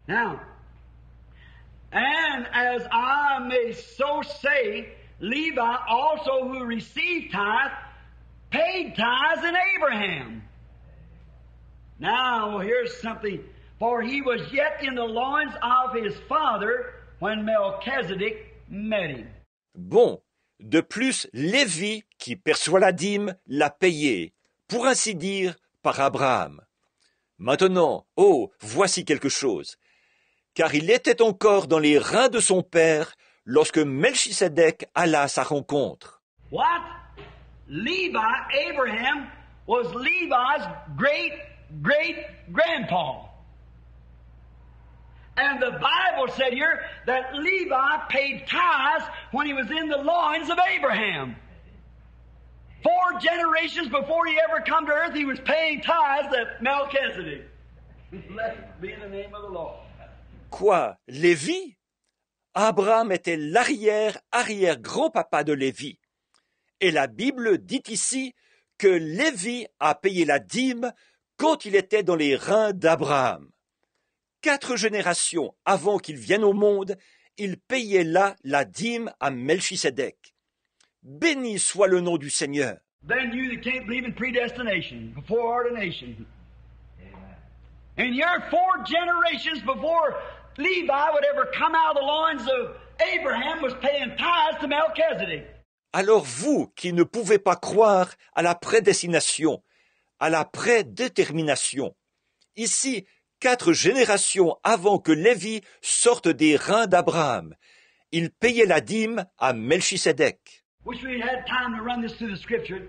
Now, and as I may so say, Levi also who received tithe, paid tithes in Abraham. Now, here's something. For he was yet in the loins of his father when Melchizedek met him. Bon, de plus, Lévi, qui perçoit la dîme, l'a payé, pour ainsi dire, par Abraham. Maintenant, oh, voici quelque chose. Car il était encore dans les reins de son père lorsque Melchisedec alla à sa rencontre. What? Levi, Abraham, was Levi's great-great-grandpa. And the Bible said here that Levi paid tithes when he was in the loins of Abraham. 4 generations before he ever come to earth, he was paying tithes at Melchizedek. Blessed be the name of the Lord. Quoi, Lévi? Abraham était l'arrière-arrière-grand-papa de Lévi. Et la Bible dit ici que Lévi a payé la dîme quand il était dans les reins d'Abraham. 4 générations avant qu'il vienne au monde, il payait là la dîme à Melchisedec. Béni soit le nom du Seigneur. Then you that can't believe in predestination, before ordination. And you're 4 generations before Levi would ever come out of the loins of Abraham was paying tithes to Melchizedek. Alors vous qui ne pouvez pas croire à la prédestination, à la prédétermination, ici 4 générations avant que Lévi sorte des reins d'Abraham, il payait la dîme à Melchisedec. Wish we had time to run this through the scripture.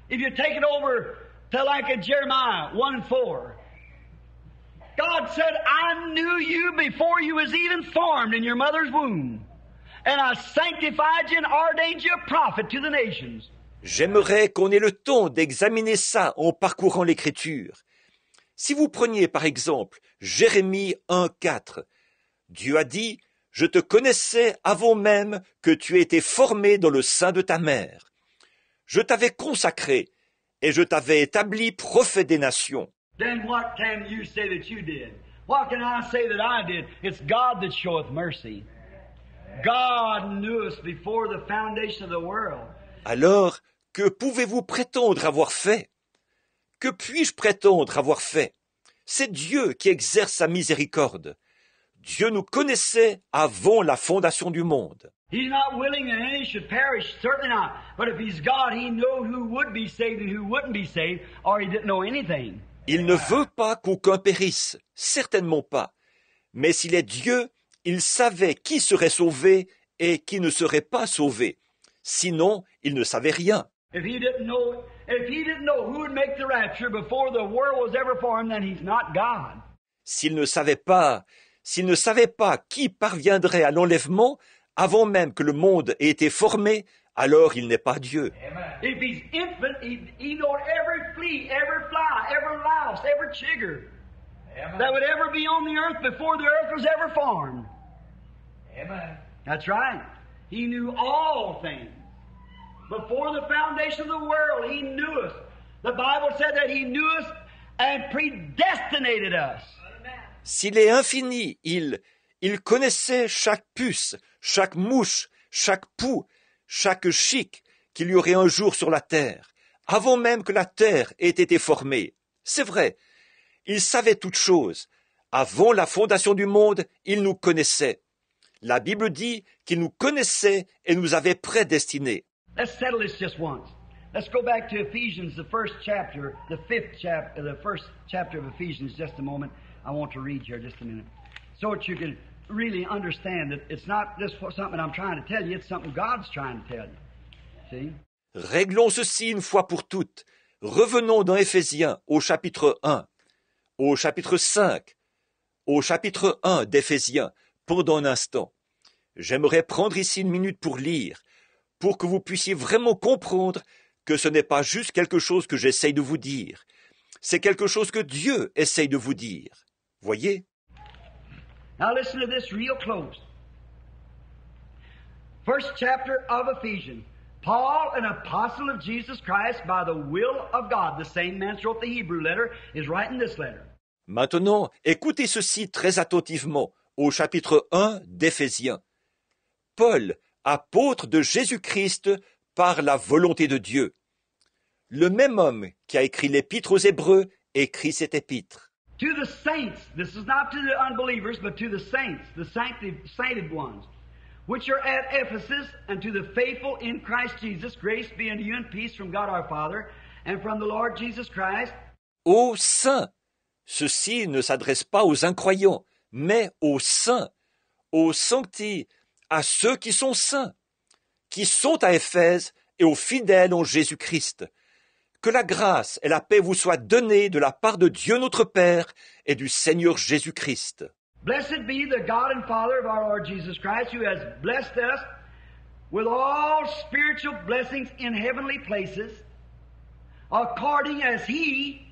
If you take it over to like a Jeremiah 1:4. God said, I knew you before you was even formed in your mother's womb. And I sanctified you and ordained you a prophet to the nations. J'aimerais qu'on ait le temps d'examiner ça en parcourant l'Écriture. Si vous preniez par exemple Jérémie 1:4, Dieu a dit, je te connaissais avant même que tu aies été formé dans le sein de ta mère. Je t'avais consacré et je t'avais établi prophète des nations. Then what can you say that you did? What can I say that I did? It's God that showeth mercy. God knew us before the foundation of the world. Alors, que pouvez-vous prétendre avoir fait? Que puis-je prétendre avoir fait? C'est Dieu qui exerce sa miséricorde. Dieu nous connaissait avant la fondation du monde. He's not willing that any should perish, certainly not. But if He's God, He knows who would be saved and who wouldn't be saved, or He didn't know anything. Il ne veut pas qu'aucun périsse, certainement pas. Mais s'il est Dieu, il savait qui serait sauvé et qui ne serait pas sauvé. Sinon, il ne savait rien. If he didn't know who would make the rapture before the world was ever formed, then He's not God. S'il ne savait pas qui parviendrait à l'enlèvement avant même que le monde ait été formé, alors il n'est pas Dieu. If He's infant, he knowed every flea, every fly, every louse, every chigger that would ever be on the earth before the earth was ever formed. Amen. That's right. He knew all things. Before the foundation of the world, He knew us. The Bible said that He knew us and predestinated us. S'il est infini, il connaissait chaque puce, chaque mouche, chaque poux, chaque chic qu'il y aurait un jour sur la terre, avant même que la terre ait été formée. C'est vrai, il savait toutes choses. Avant la fondation du monde, il nous connaissait. La Bible dit qu'il nous connaissait et nous avait prédestinés. Let's settle this just once. Let's go back to Ephesians, the first chapter of Ephesians, just a moment. I want to read here just a minute, so that you can really understand that it's not just something I'm trying to tell you, it's something God's trying to tell you. See? Réglons ceci une fois pour toutes. Revenons dans Éphésiens au chapitre 1, au chapitre 5, au chapitre 1 d'Éphésiens, pendant un instant. J'aimerais prendre ici une minute pour lire, pour que vous puissiez vraiment comprendre que ce n'est pas juste quelque chose que j'essaye de vous dire. C'est quelque chose que Dieu essaye de vous dire. Voyez? Now listen to this real close. First chapter of Ephesians. Paul, an apostle of Jesus Christ by the will of God. The same man who wrote the Hebrew letter is writing this letter. Maintenant, écoutez ceci très attentivement au chapitre 1 d'Éphésiens. Paul, apôtre de Jésus-Christ par la volonté de Dieu. Le même homme qui a écrit l'épître aux Hébreux écrit cette épître. To the saints, this is not to the unbelievers, but to the saints, the sainted ones, which are at Ephesus, and to the faithful in Christ Jesus, grace be unto you and peace from God our Father, and from the Lord Jesus Christ. Aux saints. Ceci ne s'adresse pas aux incroyants, mais aux saints, aux sancti, à ceux qui sont saints, qui sont à Éphèse et aux fidèles en Jésus-Christ. Que la grâce et la paix vous soient données de la part de Dieu notre Père et du Seigneur Jésus-Christ. Blessed be the God and Father of our Lord Jesus Christ, who has blessed us with all spiritual blessings in heavenly places, according as He,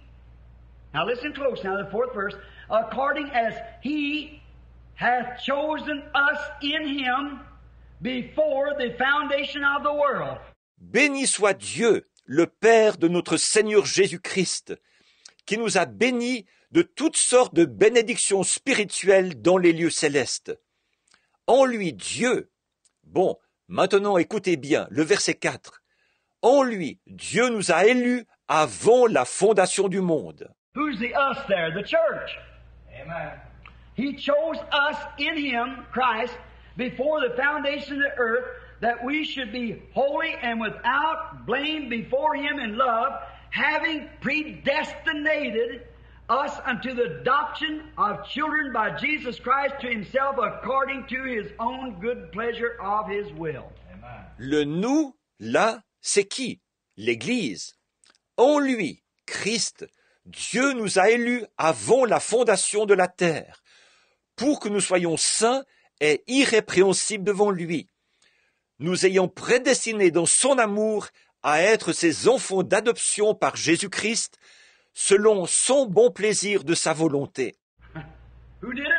now listen close now, the fourth verse, according as He hath chosen us in Him before the foundation of the world. Béni soit Dieu, le Père de notre Seigneur Jésus-Christ, qui nous a bénis de toutes sortes de bénédictions spirituelles dans les lieux célestes. En lui, Dieu. Bon, maintenant écoutez bien le verset 4. En lui, Dieu nous a élus avant la fondation du monde. Who's the us there? The church. Amen. He chose us in Him, Christ, before the foundation of the earth, that we should be holy and without blame before Him in love, having predestinated us unto the adoption of children by Jesus Christ to Himself according to His own good pleasure of His will. Amen. Le nous, là, c'est qui? L'Église. En lui, Christ, Dieu nous a élus avant la fondation de la terre, pour que nous soyons saints et irrépréhensibles devant lui, nous ayant prédestinés dans son amour à être ses enfants d'adoption par Jésus-Christ, selon son bon plaisir de sa volonté. Who did it?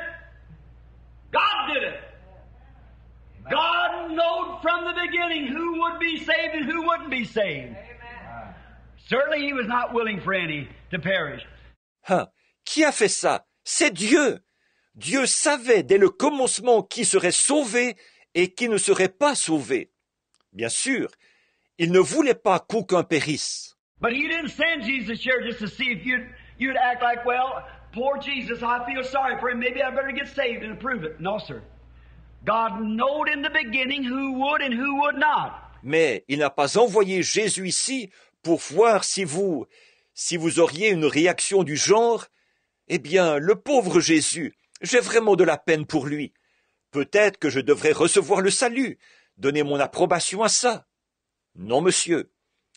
God did it. God knowed from the beginning who would be saved and who wouldn't be saved. Certainly He was not willing for any to perish. Qui a fait ça? C'est Dieu. Dieu savait dès le commencement qui serait sauvé et qui ne serait pas sauvé. Bien sûr, il ne voulait pas qu'aucun périsse. But He didn't send Jesus here just to see if you'd act like, well, poor Jesus, I feel sorry for him. Maybe I better get saved and prove it. No, sir. God knowed in the beginning who would and who would not. Mais il n'a pas envoyé Jésus ici pour voir si vous auriez une réaction du genre, eh bien, le pauvre Jésus, j'ai vraiment de la peine pour lui. Peut-être que je devrais recevoir le salut, donner mon approbation à ça. Non, monsieur.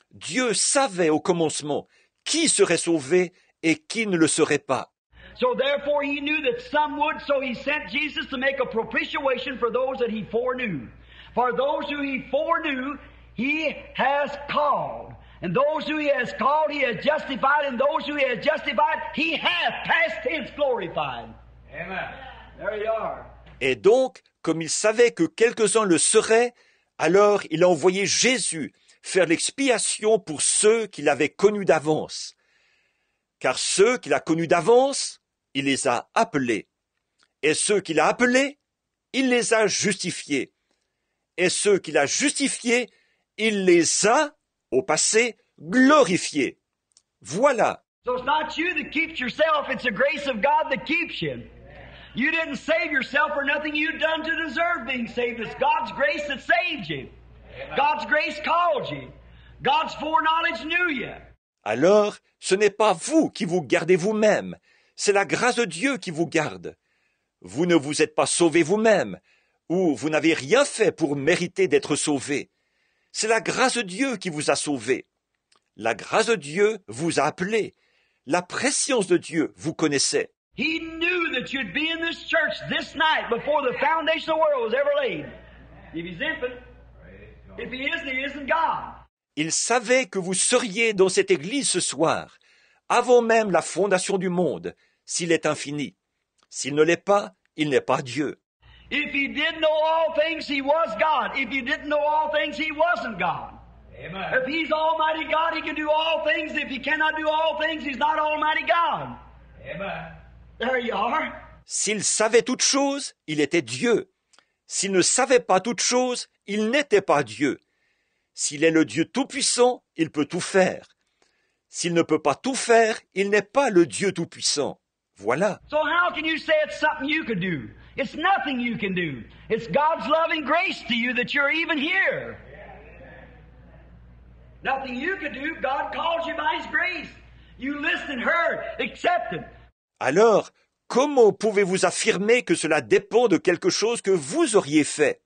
Dieu savait au commencement qui serait sauvé et qui ne le serait pas. So therefore He knew that some would, so He sent Jesus to make a propitiation for those that He foreknew. For those who He foreknew, He has called. And those who He has called, He has justified. And those who He has justified, He hath, past tense, glorified. Amen. There you are. Et donc, comme il savait que quelques-uns le seraient, alors il a envoyé Jésus faire l'expiation pour ceux qu'il avait connus d'avance. Car ceux qu'il a connus d'avance, il les a appelés. Et ceux qu'il a appelés, il les a justifiés. Et ceux qu'il a justifiés, il les a, au passé, glorifiés. Voilà. So it's not you that keeps yourself, it's the grace of God that keeps you. You didn't save yourself for nothing you'd done to deserve being saved. It's God's grace that saved you. God's grace called you. God's foreknowledge knew you. Alors, ce n'est pas vous qui vous gardez vous-même, c'est la grâce de Dieu qui vous garde. Vous ne vous êtes pas sauvé vous-même, ou vous n'avez rien fait pour mériter d'être sauvé. C'est la grâce de Dieu qui vous a sauvé. La grâce de Dieu vous a appelé. La préscience de Dieu vous connaissait. He knew that you'd be in this church this night before the foundation of the world was ever laid. If He's infinite, if He isn't, He isn't God. Il savait que vous seriez dans cette église ce soir, avant même la fondation du monde, s'il est infini. S'il ne l'est pas, il n'est pas Dieu. If He did know all things, He was God. If He didn't know all things, He wasn't God. Amen. If He's Almighty God, He can do all things. If He cannot do all things, He's not Almighty God. Amen. There you are. S'il savait toute chose, il était Dieu. S'il ne savait pas toute chose, il n'était pas Dieu. S'il est le Dieu tout-puissant, il peut tout faire. S'il ne peut pas tout faire, il n'est pas le Dieu tout-puissant. Voilà. So how can you say it's something you could do? It's nothing you can do. It's God's loving grace to you that you're even here. Nothing you could do. God calls you by His grace. You listened, heard, accepted. Alors, comment pouvez-vous affirmer que cela dépend de quelque chose que vous auriez fait?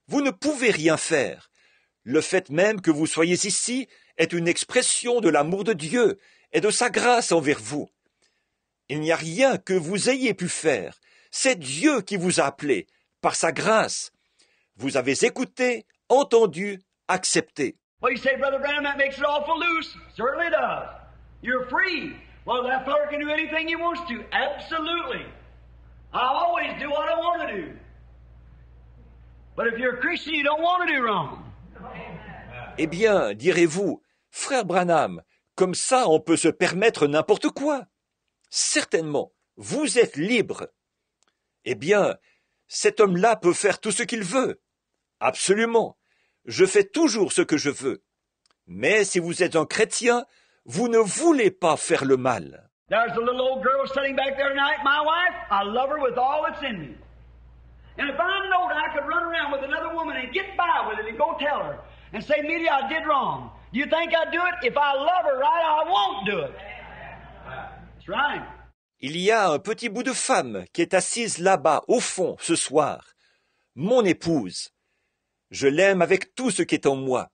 Vous ne pouvez rien faire. Le fait même que vous soyez ici est une expression de l'amour de Dieu et de sa grâce envers vous. Il n'y a rien que vous ayez pu faire. C'est Dieu qui vous a appelé, par sa grâce. Vous avez écouté, entendu, accepté. Well, you say, Brother Branham, that makes it awful loose. Certainly does. You're free. Well, that fellow can do anything he wants to. Absolutely. I always do what I want to do. But if you're a Christian, you don't want to do wrong. Eh bien, direz-vous, frère Branham, comme ça on peut se permettre n'importe quoi. Certainement, vous êtes libre. Eh bien, cet homme-là peut faire tout ce qu'il veut. Absolument. Je fais toujours ce que je veux. Mais si vous êtes un chrétien, vous ne voulez pas faire le mal. There's a little old girl sitting back there tonight, my wife. I love her with all that's in me. And if I knowed I could run around with another woman and get by with it and go tell her and say, Amelia, I did wrong. Do you think I'd do it? If I love her right, I won't do it. That's right. Il y a un petit bout de femme qui est assise là-bas, au fond, ce soir. Mon épouse. Je l'aime avec tout ce qui est en moi.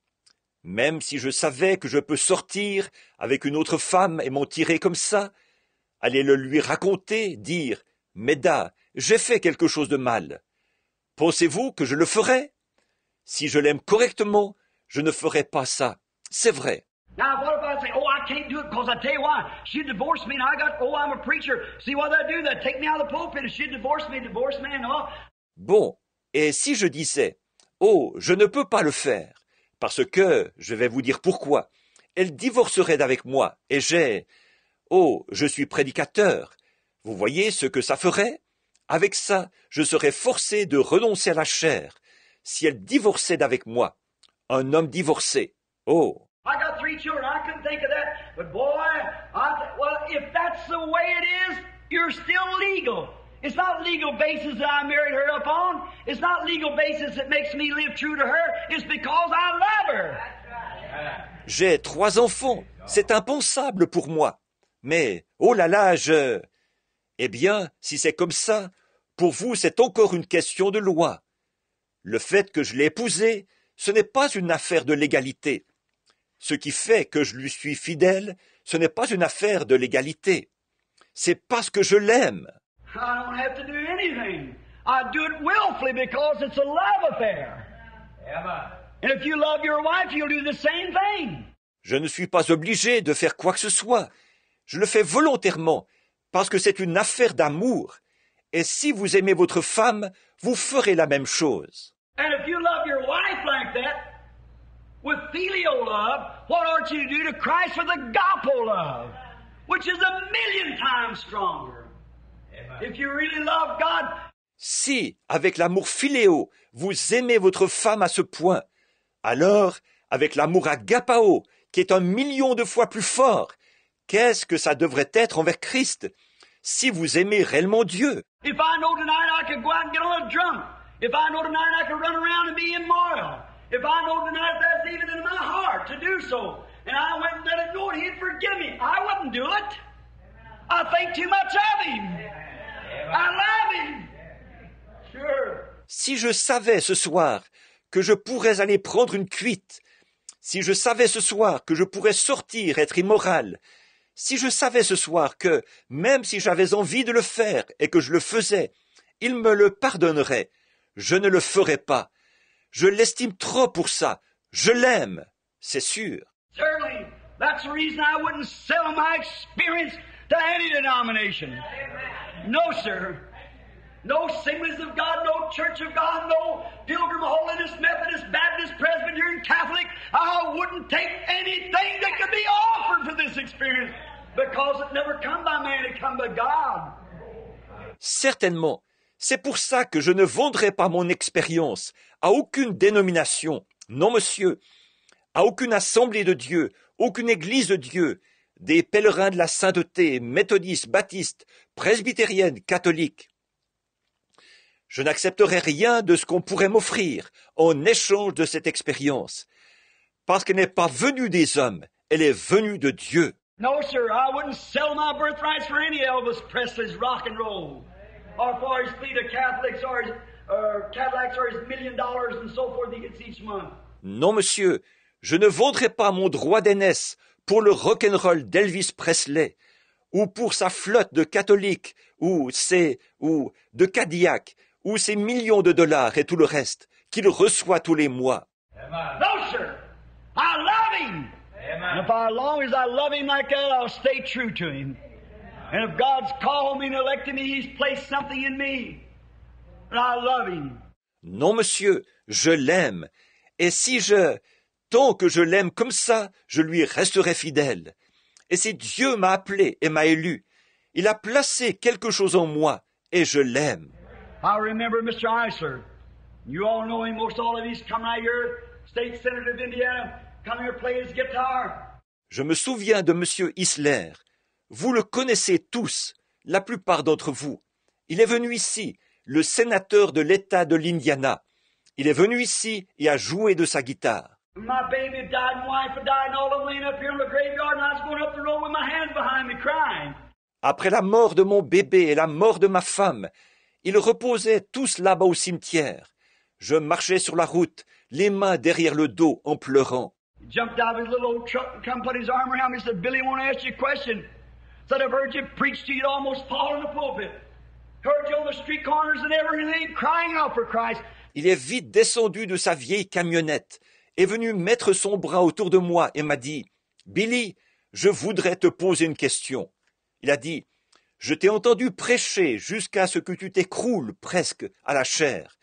Même si je savais que je peux sortir avec une autre femme et m'en tirer comme ça, aller le lui raconter, dire « Méda, j'ai fait quelque chose de mal. Pensez-vous que je le ferais? Si je l'aime correctement, je ne ferais pas ça. C'est vrai. » Now, what if I say, oh, I can't do it because I tell you why. She divorced me and I got, oh, I'm a preacher. See what they do? They take me out of the pulpit and she divorced me and all. Bon, et si je disais, oh, je ne peux pas le faire, parce que, je vais vous dire pourquoi, elle divorcerait d'avec moi, et je suis prédicateur. Vous voyez ce que ça ferait? Avec ça, je serais forcé de renoncer à la chair, si elle divorçait d'avec moi. Un homme divorcé. Oh! I got 3 children. I couldn't think of that. But boy, well, if that's the way it is, you're still legal. It's not legal basis that I married her upon. It's not legal basis that makes me live true to her. It's because I love her. J'ai 3 enfants. C'est impensable pour moi. Mais, oh là là, Eh bien, si c'est comme ça, pour vous, c'est encore une question de loi. Le fait que je l'ai épousée, ce n'est pas une affaire de légalité. Ce qui fait que je lui suis fidèle, ce n'est pas une affaire de légalité. C'est parce que je l'aime. I don't have to do anything. I do it willfully because it's a love affair. And if you love your wife, you'll do the same thing. Je ne suis pas obligé de faire quoi que ce soit. Je le fais volontairement, parce que c'est une affaire d'amour. Et si vous aimez votre femme, vous ferez la même chose. And if you love your wife like that, with filial love, what ought you to do to Christ with agape love, which is 1,000,000 times stronger? If you really love God. Si, avec l'amour philéo, vous aimez votre femme à ce point, alors, avec l'amour agapao, qui est 1,000,000 de fois plus fort, qu'est-ce que ça devrait être envers Christ, si vous aimez réellement Dieu? If I know tonight I could go out and get on a drunk, if I know tonight I could run around and be immoral, if I know tonight that's even in my heart to do so, and I went and let it go and He'd forgive me, I wouldn't do it. I think too much of Him. I love Him. Sure. Si je savais ce soir que je pourrais aller prendre une cuite, si je savais ce soir que je pourrais sortir, être immoral, si je savais ce soir que, même si j'avais envie de le faire et que je le faisais, il me le pardonnerait, je ne le ferais pas. Je l'estime trop pour ça. Je l'aime, c'est sûr. Certainly, that's the reason I wouldn't sell my experience to any denomination. No, sir. No Assemblies of God, no Church of God, no Pilgrim Holiness, Methodist, Baptist, Presbyterian, Catholic. I wouldn't take anything that could be offered for this experience because it never come by man, it come by God. Certainement. C'est pour ça que je ne vendrai pas mon expérience à aucune dénomination, non monsieur, à aucune assemblée de Dieu, aucune église de Dieu, des pèlerins de la sainteté, méthodistes, baptistes, presbytériennes, catholiques. Je n'accepterai rien de ce qu'on pourrait m'offrir en échange de cette expérience, parce qu'elle n'est pas venue des hommes, elle est venue de Dieu. No, sir, I wouldn't sell my birthrights for any Elvis Presley's rock and roll, or for his fleet of Catholics, or his Cadillacs, or his $1 million and so forth he gets each month. Non, monsieur, je ne vendrai pas mon droit d'aînesse pour le rock'n'roll d'Elvis Presley, ou pour sa flotte de catholiques, ou de Cadillac, ou ses millions de dollars et tout le reste qu'il reçoit tous les mois. Amen. No, sir, I love him. And if as long as I love him like that, I'll stay true to him. And if God's called me and elected me, He's placed something in me. And I love him. Non, monsieur, je l'aime, et tant que je l'aime comme ça, je lui resterai fidèle. Et si Dieu m'a appelé et m'a élu, il a placé quelque chose en moi, et je l'aime. I remember Mr. Eisler. You all know him, most all of you's come right here, state senator of Indiana, come here play his guitar. Je me souviens de monsieur Isler. Vous le connaissez tous, la plupart d'entre vous. Il est venu ici, le sénateur de l'État de l'Indiana. Il est venu ici et a joué de sa guitare. My baby had died, my wife had died, and all of them laying up here in the graveyard, and I was going up the road with my hands behind me crying. Après la mort de mon bébé et la mort de ma femme, ils reposaient tous là-bas au cimetière. Je marchais sur la route, les mains derrière le dos, en pleurant. He jumped out of his little old truck and come put his arm around me and said, Billy, I want to ask you a question. Said, I've heard you preach till you'd almost fall in the pulpit. Heard you on the street corners and everything, crying out for Christ. Il est vite descendu de sa vieille camionnette, est venu mettre son bras autour de moi et m'a dit, « Billy, je voudrais te poser une question. » Il a dit, « Je t'ai entendu prêcher jusqu'à ce que tu t'écroules presque à la chair.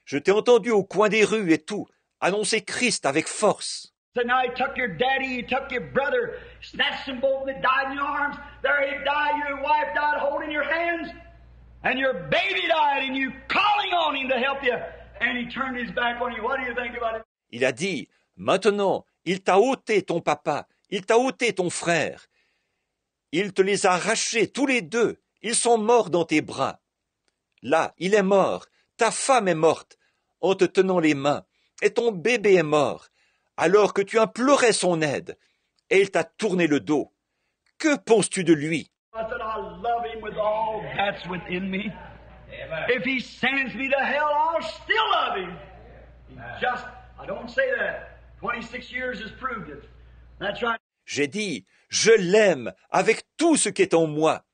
Je t'ai entendu au coin des rues et tout, annoncer Christ avec force. » So now he took your daddy, he took your brother, snatched them both and they died in your arms. There he died, your wife died holding your hands, and your baby died and you calling on him to help you. And he turned his back on you. What do you think about it? Il a dit, « Maintenant, il t'a ôté ton papa, il t'a ôté ton frère. Il te les a arrachés tous les deux, ils sont morts dans tes bras. Là, il est mort, ta femme est morte, en te tenant les mains, et ton bébé est mort, alors que tu implorais son aide, et il t'a tourné le dos. Que penses-tu de lui? » I said, I love him with all that's within me. Amen. If he sends me to hell, I'll still love him. Just, I don't say that. 26 years has proved it. That's right. J'ai dit, je l'aime avec tout ce qui est en moi.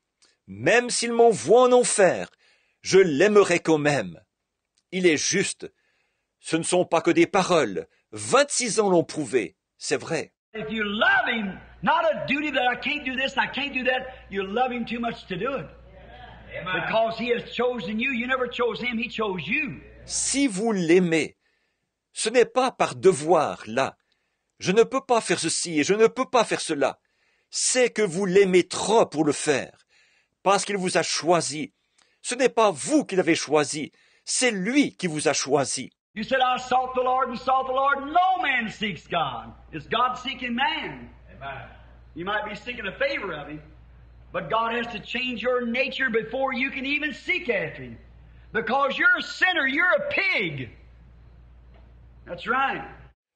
Même s'il m'envoie en enfer, je l'aimerai quand même. Il est juste. Ce ne sont pas que des paroles. 26 ans l'ont prouvé. C'est vrai. If you love him, not a duty that I can't do this and I can't do that, you love him too much to do it. Amen. Because he has chosen you. You never chose him, he chose you. Si vous l'aimez, ce n'est pas par devoir, là. Je ne peux pas faire ceci et je ne peux pas faire cela. C'est que vous l'aimez trop pour le faire. Parce qu'il vous a choisi. Ce n'est pas vous qui l'avez choisi. C'est lui qui vous a choisi. You said, I sought the Lord and sought the Lord. No man seeks God. It's God seeking man. Amen. You might be seeking a favor of him, but God has to change your nature before you can even seek after him. Because you're a sinner, you're a pig. That's right.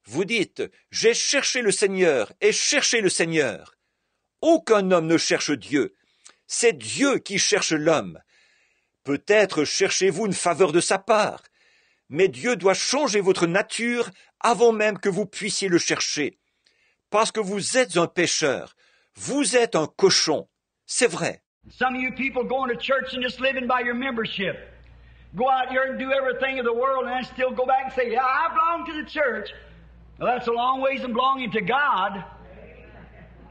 Vous dites, j'ai cherché le Seigneur et cherché le Seigneur. Aucun homme ne cherche Dieu. C'est Dieu qui cherche l'homme. Peut-être cherchez-vous une faveur de sa part, mais Dieu doit changer votre nature avant même que vous puissiez le chercher. Parce que vous êtes un pécheur. Vous êtes un cochon. C'est vrai. Some of you people going to church and just living by your membership. Go out here and do everything of the world and then still go back and say, yeah, I belong to the church. Well, that's a long ways from belonging to God.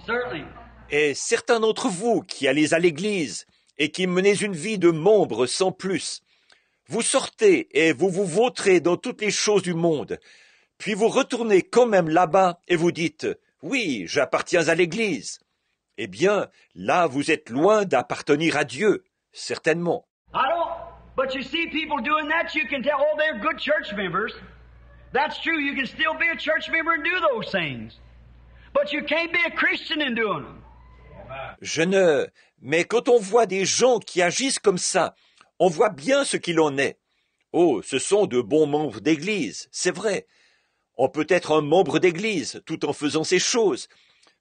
Certainly. Et certains d'entre vous qui allez à l'église et qui menez une vie de membre sans plus, vous sortez et vous vous vautrez dans toutes les choses du monde, puis vous retournez quand même là-bas et vous dites « Oui, j'appartiens à l'église ». Eh bien, là, vous êtes loin d'appartenir à Dieu, certainement. But you see people doing that, you can tell, oh, they're good church members. That's true. You can still be a church member and do those things. But you can't be a Christian in doing them. Mais quand on voit des gens qui agissent comme ça, on voit bien ce qu'il en est. Oh, ce sont de bons membres d'église, c'est vrai. On peut être un membre d'église tout en faisant ces choses,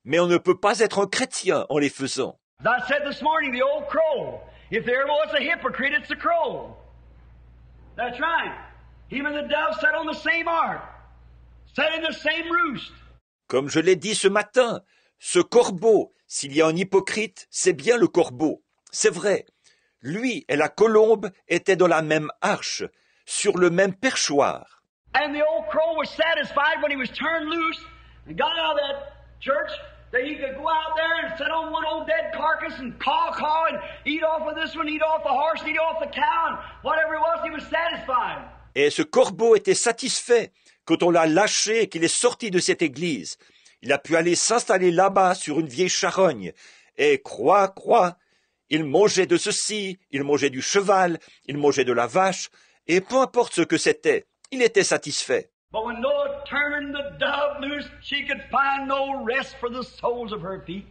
mais on ne peut pas être un chrétien en les faisant. As I said this morning, the old crow. If there ever was a hypocrite, it's the crow. That's right. Him and the dove sat on the same ark, sat in the same roost. Comme je l'ai dit ce matin, ce corbeau, s'il y a un hypocrite, c'est bien le corbeau. C'est vrai. Lui et la colombe étaient dans la même arche, sur le même perchoir. And the old crow was satisfied when he was turned loose and got out of that church that he could go out there and sit on one old dead carcass and caw and eat off of this one, eat off the horse, eat off the cow, and whatever it was, he was satisfied. Et ce corbeau était satisfait quand on l'a lâché et qu'il est sorti de cette église. Il a pu aller s'installer là-bas sur une vieille charogne. Et croix, il mangeait de ceci, il mangeait du cheval, il mangeait de la vache, et peu importe ce que c'était, il était satisfait. But when Noah turned the dove loose, she could find no rest for the soles of her feet.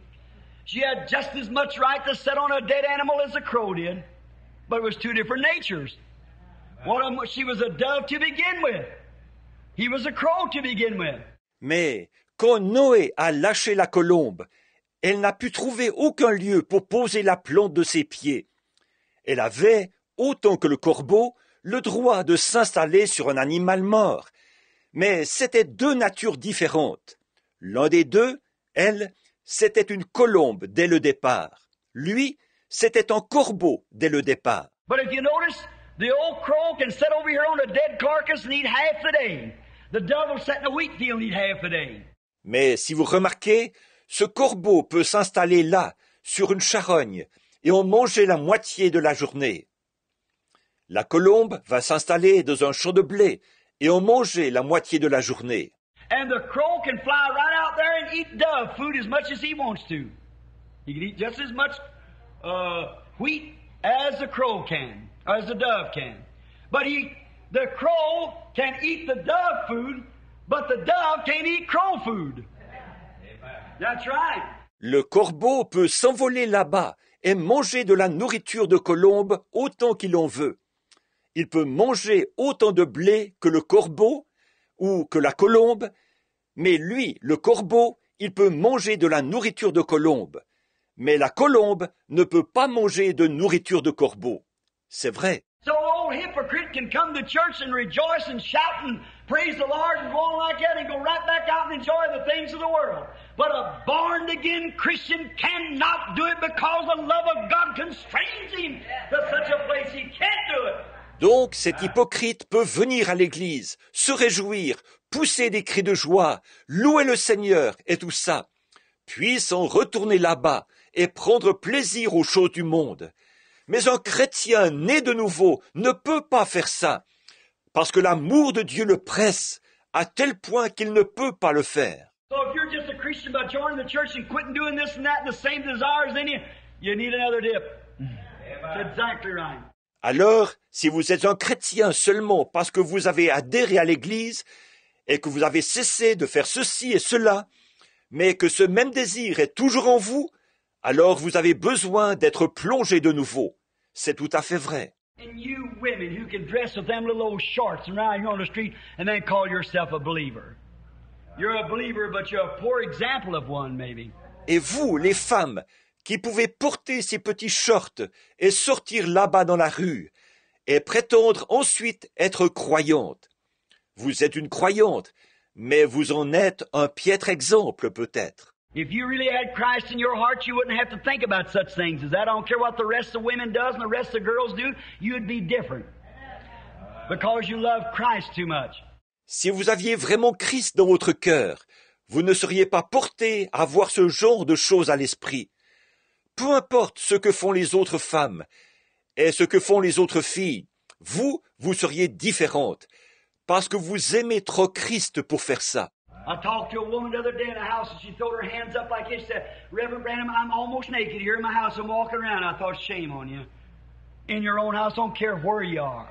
She had just as much right to sit on a dead animal as a crow did, but it was two different natures. She was a dove to begin with. He was a crow to begin with. Mais quand Noé a lâché la colombe, elle n'a pu trouver aucun lieu pour poser la plante de ses pieds. Elle avait, autant que le corbeau, le droit de s'installer sur un animal mort. Mais c'étaient deux natures différentes. L'un des deux, elle, c'était une colombe dès le départ. Lui, c'était un corbeau dès le départ. But if you notice, the old crow can sit over here on a dead carcass and eat half the day. The dove will sit in a wheat field and eat half the day. Mais si vous remarquez, ce corbeau peut s'installer là, sur une charogne, et en manger la moitié de la journée. La colombe va s'installer dans un champ de blé, et en manger la moitié de la journée. And the crow can fly right out there and eat dove food as much as he wants to. He can eat just as much wheat as the crow can, as the dove can. But the crow can eat the dove food, but the dove can't eat crow food. That's right. Le corbeau peut s'envoler là-bas et manger de la nourriture de colombe autant qu'il en veut. Il peut manger autant de blé que le corbeau ou que la colombe, mais lui, le corbeau, il peut manger de la nourriture de colombe. Mais la colombe ne peut pas manger de nourriture de corbeau. C'est vrai. So old hypocrite can come to church and rejoice and shout and praise the Lord and go on like that and go right back out and enjoy the things of the world. But a born-again Christian cannot do it because the love of God constrains him to such a place he can't do it. Donc cet hypocrite peut venir à l'église, se réjouir, pousser des cris de joie, louer le Seigneur et tout ça, puis s'en retourner là-bas et prendre plaisir aux choses du monde. Mais un chrétien né de nouveau ne peut pas faire ça, parce que l'amour de Dieu le presse à tel point qu'il ne peut pas le faire. So if you're just a Christian by joining the church and quitting doing this and that and the same desires in you, you need another dip. That's exactly right. Alors, si vous êtes un chrétien seulement parce que vous avez adhéré à l'Église et que vous avez cessé de faire ceci et cela, mais que ce même désir est toujours en vous, alors vous avez besoin d'être plongé de nouveau. C'est tout à fait vrai. And you women who can dress with them little old shorts and ride on the street and then call yourself a believer. You're a believer, but you're a poor example of one, maybe. Et vous, les femmes, qui pouvez porter ces petits shorts et sortir là-bas dans la rue, et prétendre ensuite être croyante. Vous êtes une croyante, mais vous en êtes un piètre exemple peut-être. If you really had Christ in your heart, you wouldn't have to think about such things as that. I don't care what the rest of women does and the rest of girls do, you'd be different. Because you love Christ too much. Si vous aviez vraiment Christ dans votre cœur, vous ne seriez pas porté à voir ce genre de choses à l'esprit. Peu importe ce que font les autres femmes et ce que font les autres filles, vous seriez différente, parce que vous aimez trop Christ pour faire ça. I talked to a woman the other day in the house and she threw her hands up like this. She said, Reverend Branham, I'm almost naked here in my house. I'm walking around. I thought, shame on you. in your own house. Don't care where you are.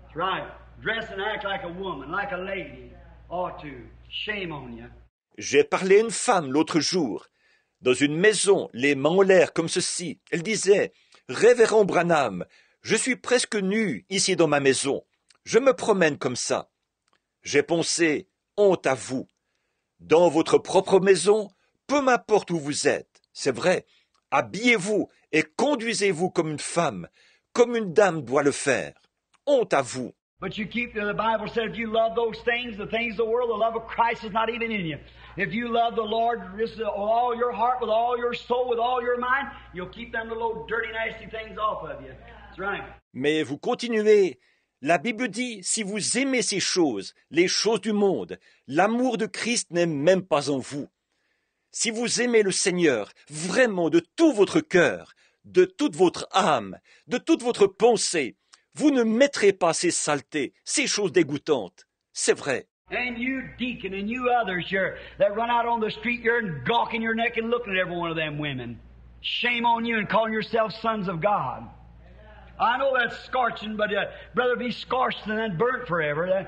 That's right. Dress and act like a woman, like a lady. Ought to. Shame on you. J'ai parlé à une femme l'autre jour, dans une maison, les mains en l'air comme ceci. Elle disait, « Révérend Branham, je suis presque nue ici dans ma maison. Je me promène comme ça. » J'ai pensé, honte à vous. Dans votre propre maison, peu m'importe où vous êtes, c'est vrai, habillez-vous et conduisez-vous comme une femme, comme une dame doit le faire. Honte à vous. But you keep, the Bible said, if you love those things, the things of the world, the love of Christ is not even in you. If you love the Lord with all your heart, with all your soul, with all your mind, you'll keep them little old dirty, nasty things off of you. That's right. Mais vous continuez. La Bible dit, si vous aimez ces choses, les choses du monde, l'amour de Christ n'est même pas en vous. Si vous aimez le Seigneur vraiment de tout votre cœur, de toute votre âme, de toute votre pensée, vous ne mettrez pas ces saletés, ces choses dégoûtantes. C'est vrai. And you deacon and you others here that run out on the street here and gawking your neck and looking at every one of them women. Shame on you and calling yourselves sons of God. I know that's scorching, but rather be scorched than then burnt forever.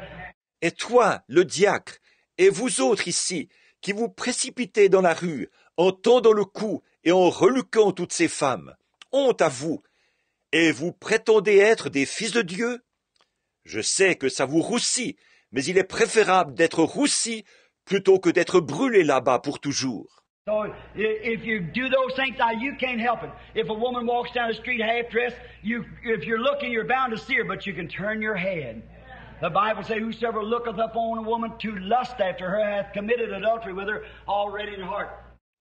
Et toi, le diacre, et vous autres ici, qui vous précipitez dans la rue, en tendant le cou et en reluquant toutes ces femmes, honte à vous. Et vous prétendez être des fils de Dieu? Je sais que ça vous roussit, mais il est préférable d'être roussi plutôt que d'être brûlé là-bas pour toujours. So if you do those things, now you can't help it. If a woman walks down the street half-dressed, if you're looking, you're bound to see her, but you can turn your head. The Bible says, whosoever looketh upon a woman to lust after her hath committed adultery with her already in her heart.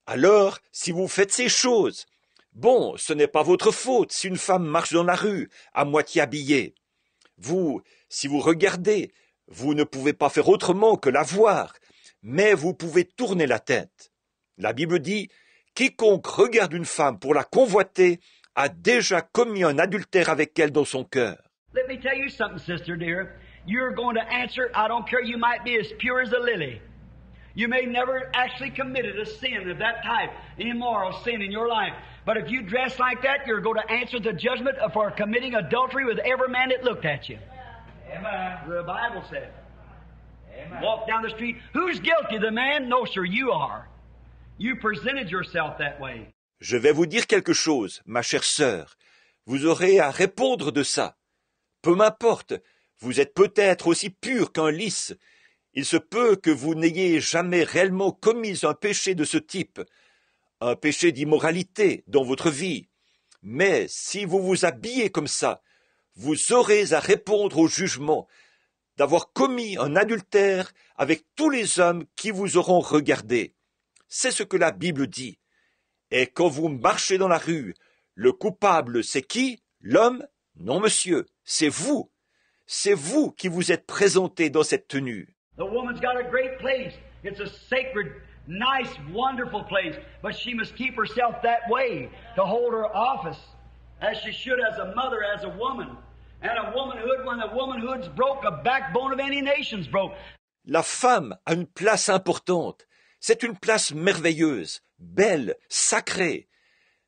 Alors, si vous faites ces choses, bon, ce n'est pas votre faute si une femme marche dans la rue, à moitié habillée. Vous, si vous regardez, vous ne pouvez pas faire autrement que la voir, mais vous pouvez tourner la tête. La Bible dit, quiconque regarde une femme pour la convoiter a déjà commis un adultère avec elle dans son cœur. Let me tell you something, sister dear. You're going to answer, I don't care, you might be as pure as a lily. You may never actually committed a sin of that type, immoral sin in your life. But if you dress like that, you're going to answer the judgment for committing adultery with every man that looked at you. Amen. The Bible said. Amen. Walk down the street. Who's guilty? The man? No, sir, you are. You presented yourself that way. Je vais vous dire quelque chose, ma chère sœur. Vous aurez à répondre de ça. Peu m'importe, vous êtes peut-être aussi pur qu'un lys. Il se peut que vous n'ayez jamais réellement commis un péché de ce type, un péché d'immoralité dans votre vie. Mais si vous vous habillez comme ça, vous aurez à répondre au jugement d'avoir commis un adultère avec tous les hommes qui vous auront regardé. C'est ce que la Bible dit. Et quand vous marchez dans la rue, le coupable, c'est qui? L'homme? Non, monsieur, c'est vous. C'est vous qui vous êtes présenté dans cette tenue. The woman's got a great place. It's a sacred, nice, wonderful place. But she must keep herself that way to hold her office as she should as a mother, as a woman. And a womanhood, when the womanhood's broke, the backbone of any nation's broke. La femme a une place importante. C'est une place merveilleuse, belle, sacrée.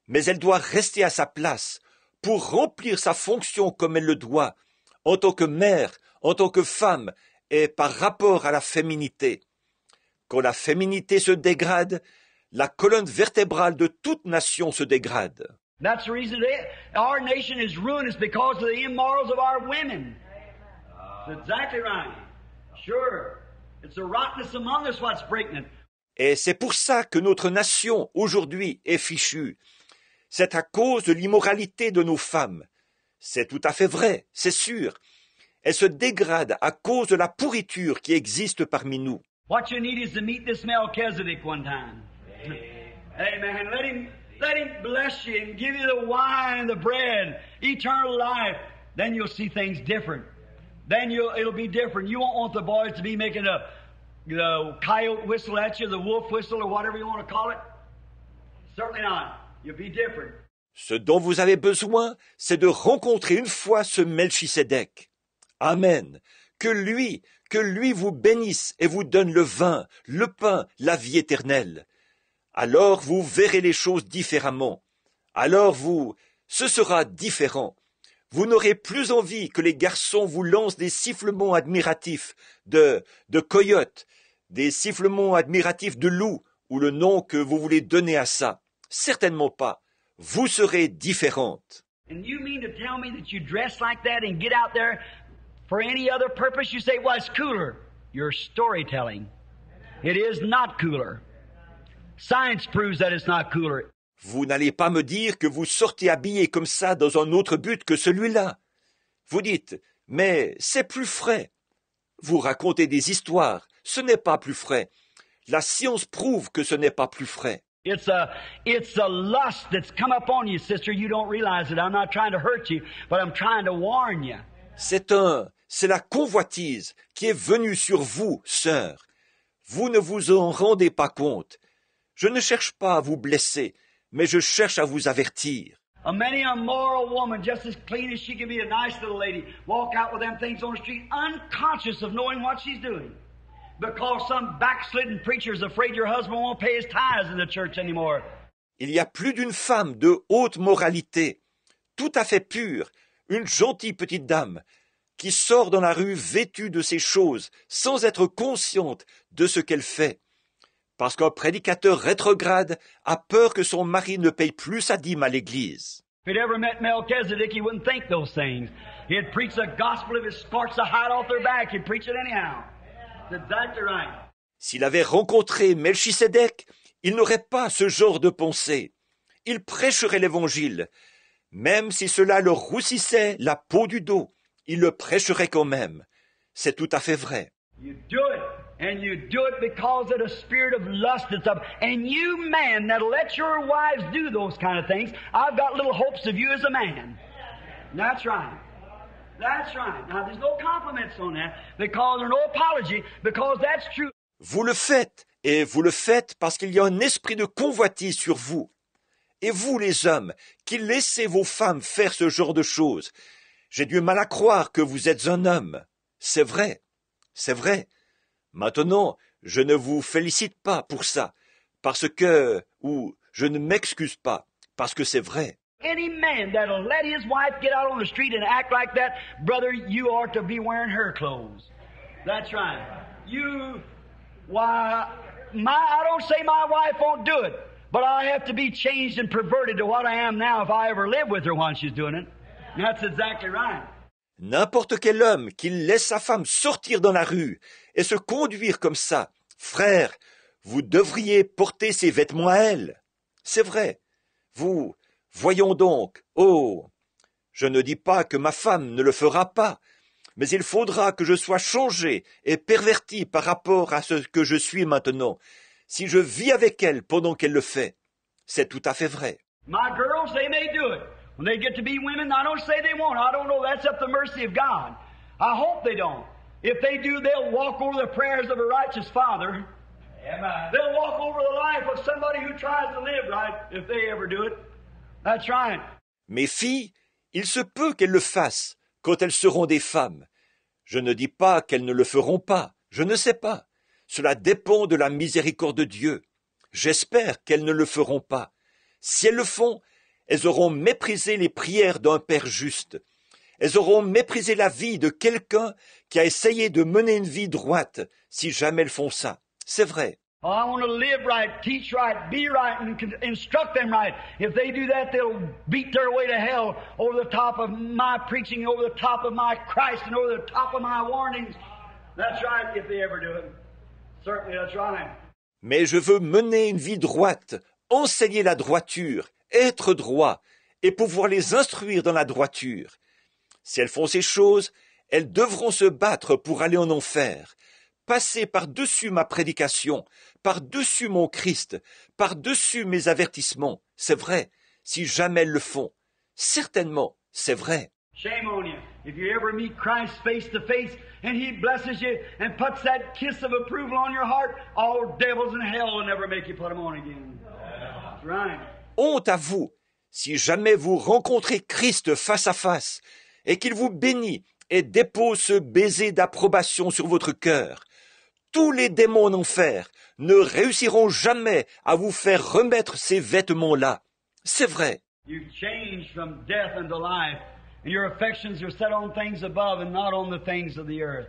Mais elle doit rester à sa place pour remplir sa fonction comme elle le doit, en tant que mère, en tant que femme, et par rapport à la féminité. Quand la féminité se dégrade, la colonne vertébrale de toute nation se dégrade. That's the reason our nation is ruined, is because of the immorals of our women. That's exactly right. Sure. It's the rottenness among us what's breaking it. Et c'est pour ça que notre nation, aujourd'hui, est fichue. C'est à cause de l'immoralité de nos femmes. C'est tout à fait vrai, c'est sûr. Elles se dégradent à cause de la pourriture qui existe parmi nous. What you need is to meet this Melchizedek one time. Amen. Let him bless you and give you the wine and the bread, eternal life. Then you'll see things different. Then it'll be different. You won't want the boys to be making the coyote whistle at you, the wolf whistle, or whatever you want to call it. Certainly not. You'll be different. Ce dont vous avez besoin, c'est de rencontrer une fois ce Melchisédek. Amen. Que lui vous bénisse et vous donne le vin, le pain, la vie éternelle. Alors vous verrez les choses différemment. Alors ce sera différent. Vous n'aurez plus envie que les garçons vous lancent des sifflements admiratifs de coyote, des sifflements admiratifs de loup, ou le nom que vous voulez donner à ça. Certainement pas. Vous serez différente. And you mean to tell me that you dress like that and get out there for any other purpose? You say, well, it's cooler. You're storytelling. It is not cooler. Science proves that it's not cooler. Vous n'allez pas me dire que vous sortez habillé comme ça dans un autre but que celui-là. Vous dites, mais c'est plus frais. Vous racontez des histoires. Ce n'est pas plus frais. La science prouve que ce n'est pas plus frais. It's a lust that's come upon you, sister. You don't realize it. I'm not trying to hurt you, but I'm trying to warn you. C'est la convoitise qui est venue sur vous, sœur. Vous ne vous en rendez pas compte. Je ne cherche pas à vous blesser, mais je cherche à vous avertir. Many a moral woman, just as clean as she can be, a nice little lady, walk out with them things on the street, unconscious of knowing what she's doing. Because some backslidden preacher is afraid your husband won't pay his tithes in the church anymore. Il y a plus d'une femme de haute moralité, tout à fait pure, une gentille petite dame, qui sort dans la rue vêtue de ces choses, sans être consciente de ce qu'elle fait. Parce qu'un prédicateur rétrograde a peur que son mari ne paye plus sa dîme à l'église. If he'd ever met Melchizedek, he wouldn't think those things. He'd preach the gospel. If it sparks a hide off their back, he'd preach it anyhow. That's exactly right. S'il avait rencontré Melchisédek, il n'aurait pas ce genre de pensée. Il prêcherait l'évangile. Même si cela leur roussissait la peau du dos, il le prêcherait quand même. C'est tout à fait vrai. You do it, and you do it because of the spirit of lust that's up. And you men that'll let your wives do those kind of things, I've got little hopes of you as a man. That's right. That's right. Now, there's no compliments on that, because there's no apology, because that's true. Vous le faites, et vous le faites parce qu'il y a un esprit de convoitise sur vous. Et vous, les hommes, qui laissez vos femmes faire ce genre de choses, j'ai du mal à croire que vous êtes un homme. C'est vrai, c'est vrai. Maintenant, je ne vous félicite pas pour ça, ou je ne m'excuse pas, parce que c'est vrai. Any man that'll let his wife get out on the street and act like that, brother, you ought to be wearing her clothes. That's right. I don't say my wife won't do it, but I have to be changed and perverted to what I am now if I ever live with her while she's doing it. That's exactly right. N'importe quel homme qui laisse sa femme sortir dans la rue et se conduire comme ça, frère, vous devriez porter ses vêtements à elle. C'est vrai. Voyons donc, je ne dis pas que ma femme ne le fera pas, mais il faudra que je sois changé et perverti par rapport à ce que je suis maintenant, si je vis avec elle pendant qu'elle le fait. C'est tout à fait vrai. My girls, they may do it. When they get to be women, I don't say they won't. I don't know. That's up to the mercy of God. I hope they don't. If they do, they'll walk over the prayers of a righteous father. Amen. They'll walk over the life of somebody who tries to live right, if they ever do it. That's right. Mes filles, il se peut qu'elles le fassent quand elles seront des femmes. Je ne dis pas qu'elles ne le feront pas. Je ne sais pas. Cela dépend de la miséricorde de Dieu. J'espère qu'elles ne le feront pas. Si elles le font, elles auront méprisé les prières d'un Père juste. Elles auront méprisé la vie de quelqu'un qui a essayé de mener une vie droite, si jamais elles font ça. C'est vrai. Oh, I want to live right, teach right, be right, and instruct them right. If they do that, they'll beat their way to hell over the top of my preaching, over the top of my Christ, and over the top of my warnings. That's right, if they ever do it. Certainly, that's right. Mais je veux mener une vie droite, enseigner la droiture, être droit, et pouvoir les instruire dans la droiture. Si elles font ces choses, elles devront se battre pour aller en enfer, passer par-dessus ma prédication, par-dessus mon Christ, par-dessus mes avertissements. C'est vrai, si jamais elles le font. Certainement, c'est vrai. Shame on you. If you ever meet Christ face to face and He blesses you and puts that kiss of approval on your heart, all devils in hell will never make you put them on again. That's right. Honte à vous, si jamais vous rencontrez Christ face à face et qu'il vous bénit et dépose ce baiser d'approbation sur votre cœur. Tous les démons en enfer ne réussiront jamais à vous faire remettre ces vêtements-là. C'est vrai. You've changed from death unto life, and your affections are set on things above and not on the things of the earth.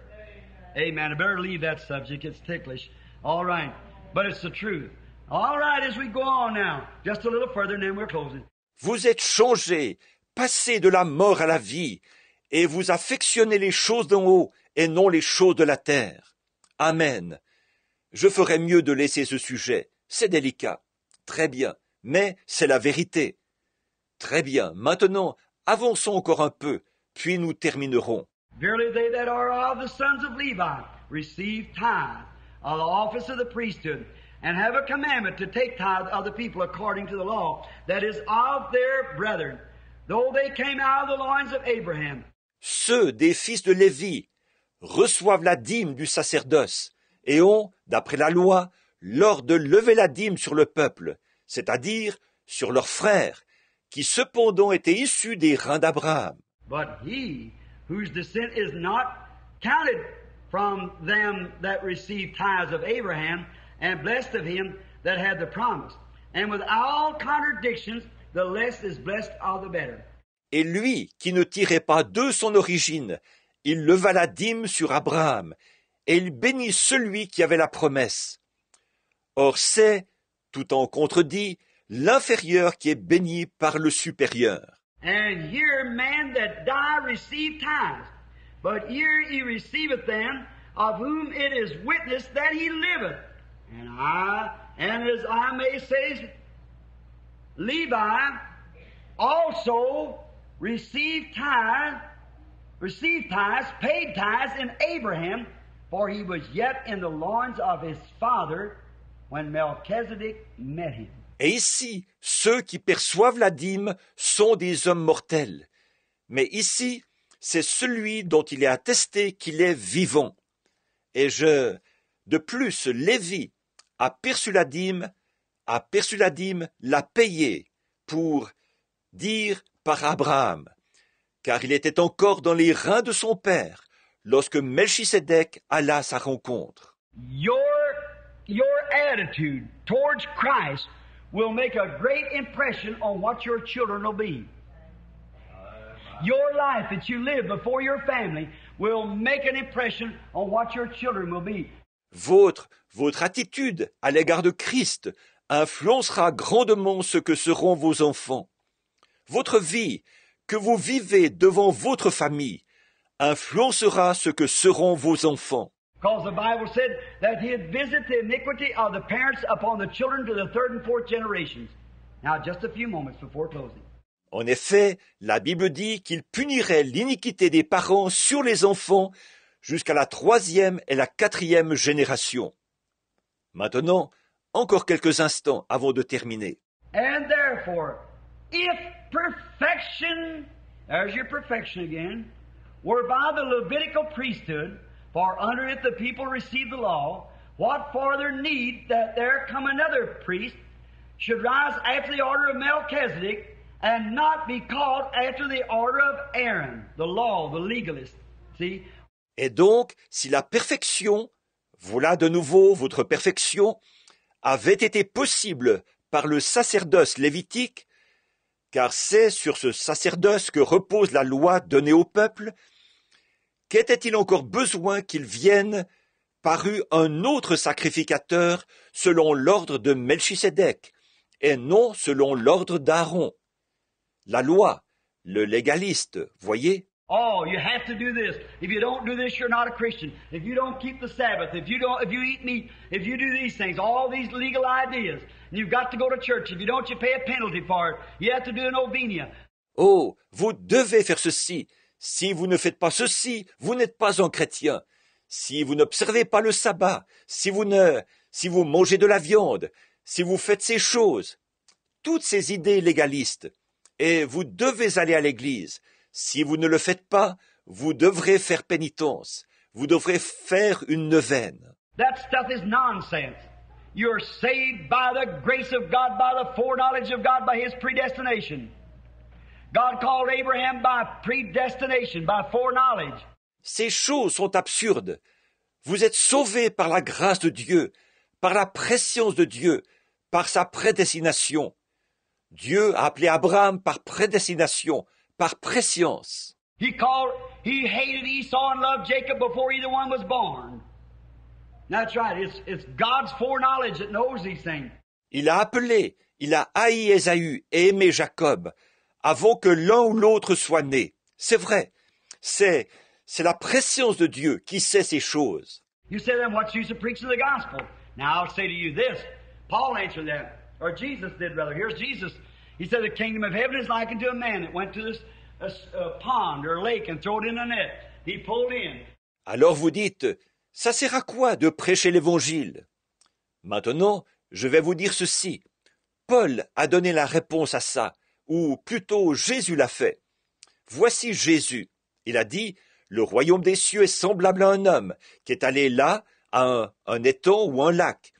Amen. I better leave that subject. It's ticklish. All right. But it's the truth. All right, as we go on now, just a little further and then we're closing. Vous êtes changés, passés de la mort à la vie, et vous affectionnez les choses d'en haut et non les choses de la terre. Amen. Je ferais mieux de laisser ce sujet. C'est délicat. Très bien. Mais c'est la vérité. Très bien. Maintenant, avançons encore un peu, puis nous terminerons. Verily they that are of the sons of Levi receive tithe of the office of the priesthood, and have a commandment to take tithe of the people according to the law, that is of their brethren, though they came out of the loins of Abraham. Ceux des fils de Lévi reçoivent la dîme du sacerdoce et ont, d'après la loi, l'ordre de lever la dîme sur le peuple, c'est-à-dire sur leurs frères, qui cependant étaient issus des reins d'Abraham. But he whose descent is not counted from them that received tithes of Abraham, and blessed of him that had the promise. And with all contradictions, the less is blessed of the better. Et lui, qui ne tirait pas de son origine, il leva la dîme sur Abraham, et il bénit celui qui avait la promesse. Or c'est, tout en contredit, l'inférieur qui est béni par le supérieur. And here man that die receive tithes, but here he receiveth them, of whom it is witnessed that he liveth. And as I may say, Levi also received tithes, paid tithes in Abraham, for he was yet in the loins of his father when Melchizedek met him. Et ici, ceux qui perçoivent la dîme sont des hommes mortels. Mais ici, c'est celui dont il est attesté qu'il est vivant. Et de plus, Lévi a perçu la dîme, l'a payée, pour dire par Abraham, car il était encore dans les reins de son père, lorsque Melchisédek alla à sa rencontre. Your attitude towards Christ will make a great impression on what your children will be. Your life that you live before your family will make an impression on what your children will be. Votre attitude à l'égard de Christ influencera grandement ce que seront vos enfants. Votre vie que vous vivez devant votre famille influencera ce que seront vos enfants. Because the Bible said that he'd visit the iniquity of the parents upon the children to the third and fourth generations. Now, just a few moments before closing. En effet, la Bible dit qu'il punirait l'iniquité des parents sur les enfants jusqu'à la 3e et la 4e génération. Maintenant, encore quelques instants avant de terminer. And therefore, if perfection, there's your perfection again, were by the Levitical priesthood, for under it the people received the law, what further need that there come another priest should rise after the order of Melchizedek, and not be called after the order of Aaron, the law, the legalist. See? Et donc, si la perfection, voilà de nouveau votre perfection, avait été possible par le sacerdoce lévitique, car c'est sur ce sacerdoce que repose la loi donnée au peuple, qu'était-il encore besoin qu'il vienne parut un autre sacrificateur selon l'ordre de Melchisédek, et non selon l'ordre d'Aaron. La loi, le légaliste, voyez? Oh, you have to do this. If you don't do this, you're not a Christian. If you don't keep the Sabbath, if you eat meat, if you do these things, all these legal ideas, and you've got to go to church. If you don't, you pay a penalty for it. You have to do an ovenia. Oh, vous devez faire ceci. Si vous ne faites pas ceci, vous n'êtes pas un chrétien. Si vous n'observez pas le sabbat, si vous mangez de la viande, si vous faites ces choses, toutes ces idées légalistes, et vous devez aller à l'église. Si vous ne le faites pas, vous devrez faire pénitence. Vous devrez faire une neuvaine. That stuff is nonsense. You're saved by the grace of God, by the foreknowledge of God, by His predestination. God called Abraham by predestination, by foreknowledge. Ces choses sont absurdes. Vous êtes sauvés par la grâce de Dieu, par la prescience de Dieu, par sa prédestination. Dieu a appelé Abraham par prédestination, par prescience. He hated Esau and loved Jacob before either one was born. That's right. It's God's foreknowledge that knows these things. Il a appelé, il a haï Ésaü et aimé Jacob avant que l'un ou l'autre soit né. C'est vrai. C'est la prescience de Dieu qui sait ces choses. You say then, what's the use of preaching the gospel? Now I'll say to you this. Paul answered that, or Jesus did rather. Here's Jesus. He said, the kingdom of heaven is likened to a man that went to this pond or lake and threw it in a net. He pulled in. Alors vous dites, ça sert à quoi de prêcher l'évangile? Maintenant, je vais vous dire ceci. Paul a donné la réponse à ça, ou plutôt Jésus l'a fait. Voici Jésus. Il a dit, le royaume des cieux est semblable à un homme qui est allé là, à un étang ou un lac,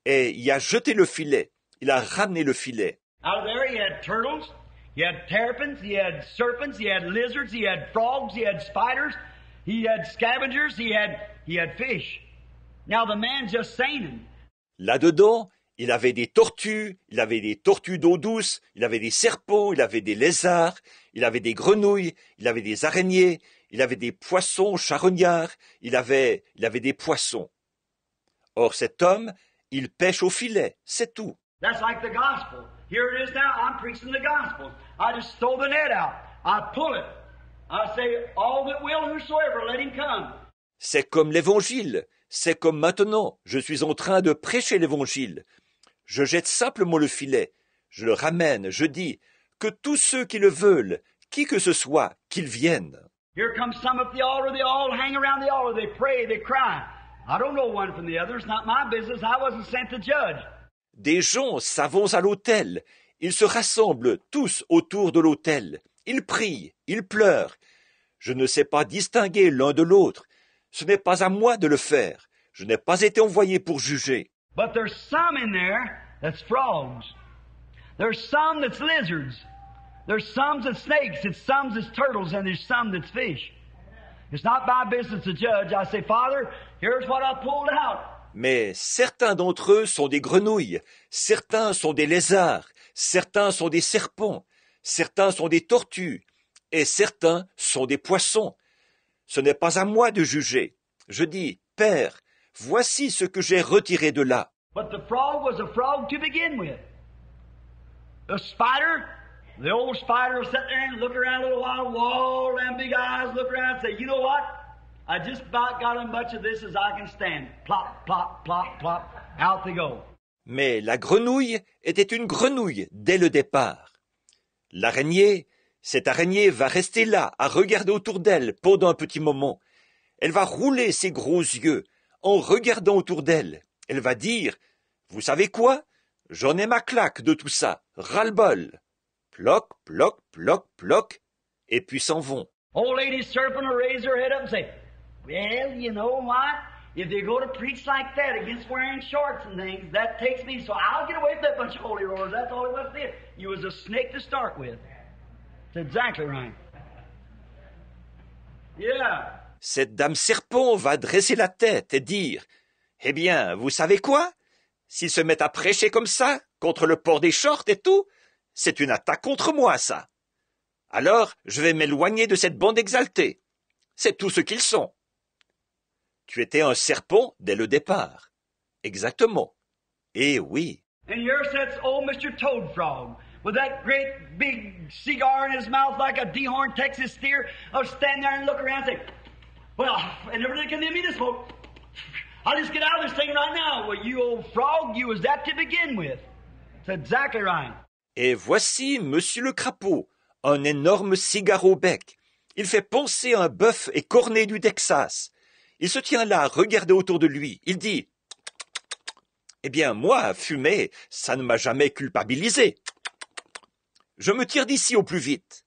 et il a jeté le filet. Il a ramené le filet. Out of there he had turtles, he had terrapins, he had serpents, he had lizards, he had frogs, he had spiders, he had scavengers, he had fish. Now the man's just saying. Là-dedans, il avait des tortues d'eau douce, il avait des serpents, il avait des lézards, il avait des grenouilles, il avait des araignées, il avait des poissons charognards, il avait des poissons. Or cet homme, il pêche au filet, c'est tout. That's like the gospel. Here it is now, I'm preaching the gospel. I just throw the net out. I pull it. I say, all that will, whosoever, let him come. C'est comme l'évangile. C'est comme maintenant. Je suis en train de prêcher l'évangile. Je jette simplement le filet. Je le ramène. Je dis que tous ceux qui le veulent, qui que ce soit, qu'ils viennent. Here comes some at the altar. They all hang around the altar. They pray. They cry. I don't know one from the other. It's not my business. I wasn't sent to judge. Des gens s'avancent à l'autel. Ils se rassemblent tous autour de l'autel. Ils prient, ils pleurent. Je ne sais pas distinguer l'un de l'autre. Ce n'est pas à moi de le faire. Je n'ai pas été envoyé pour juger. But there's some in there that's frogs. There's some that's lizards. There's some that's snakes. It's some that's turtles, and there's some that's fish. It's not my business to judge. I say, Father, here's what I pulled out. Mais certains d'entre eux sont des grenouilles, certains sont des lézards, certains sont des serpents, certains sont des tortues, et certains sont des poissons. Ce n'est pas à moi de juger. Je dis, Père, voici ce que j'ai retiré de là. But the frog was a frog to begin with. The spider, the old spider will sit there and look around a little while, wall, them big eyes, look around and say, you know what? I just about got as much of this as I can stand. Plop, plop, plop, plop. Out they go. Mais la grenouille était une grenouille dès le départ. L'araignée, cette araignée va rester là à regarder autour d'elle pendant un petit moment. Elle va rouler ses gros yeux en regardant autour d'elle. Elle va dire, vous savez quoi? J'en ai ma claque de tout ça. Ras-le-bol. Ploc, ploc, ploc, ploc. Et puis s'en vont. Old lady serpent will raise her head up and say, well, you know what? If they go to preach like that against wearing shorts and things, that takes me, so I'll get away from that bunch of holy rollers. That's all it was did. You was a snake to start with. That's exactly right. Yeah. Cette dame serpent va dresser la tête et dire, eh bien, vous savez quoi? S'ils se mettent à prêcher comme ça, contre le port des shorts et tout, c'est une attaque contre moi, ça. Alors, je vais m'éloigner de cette bande exaltée. C'est tout ce qu'ils sont. Tu étais un serpent dès le départ. Exactement. Eh oui. And here sits old Mr. Toad Frog, with that great big cigar in his mouth like a dehorned Texas steer. I'll stand there and look around and say, well, and everybody condemn me to smoke. I'll just get out of this thing right now. Well, you old frog, you was that to begin with. That's exactly right. Et voici Monsieur le Crapaud, un énorme cigare au bec. Il fait penser à un bœuf écorné du Texas. Il se tient là à regarder autour de lui. Il dit, eh bien, moi, fumer, ça ne m'a jamais culpabilisé. Je me tire d'ici au plus vite.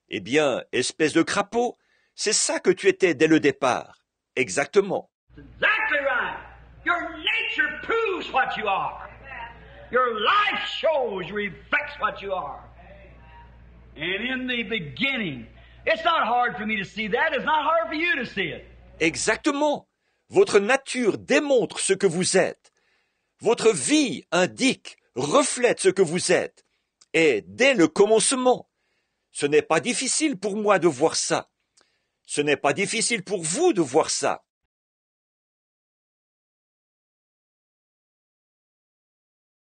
Eh bien, espèce de crapaud, c'est ça que tu étais dès le départ. Exactement. Exactly right. Your nature proves what you are. Your life shows, reflects what you are. And in the beginning, it's not hard for me to see that. It's not hard for you to see it. Exactement. Votre nature démontre ce que vous êtes. Votre vie indique, reflète ce que vous êtes. Et dès le commencement, Ce n'est pas difficile pour moi de voir ça. Ce n'est pas difficile pour vous de voir ça.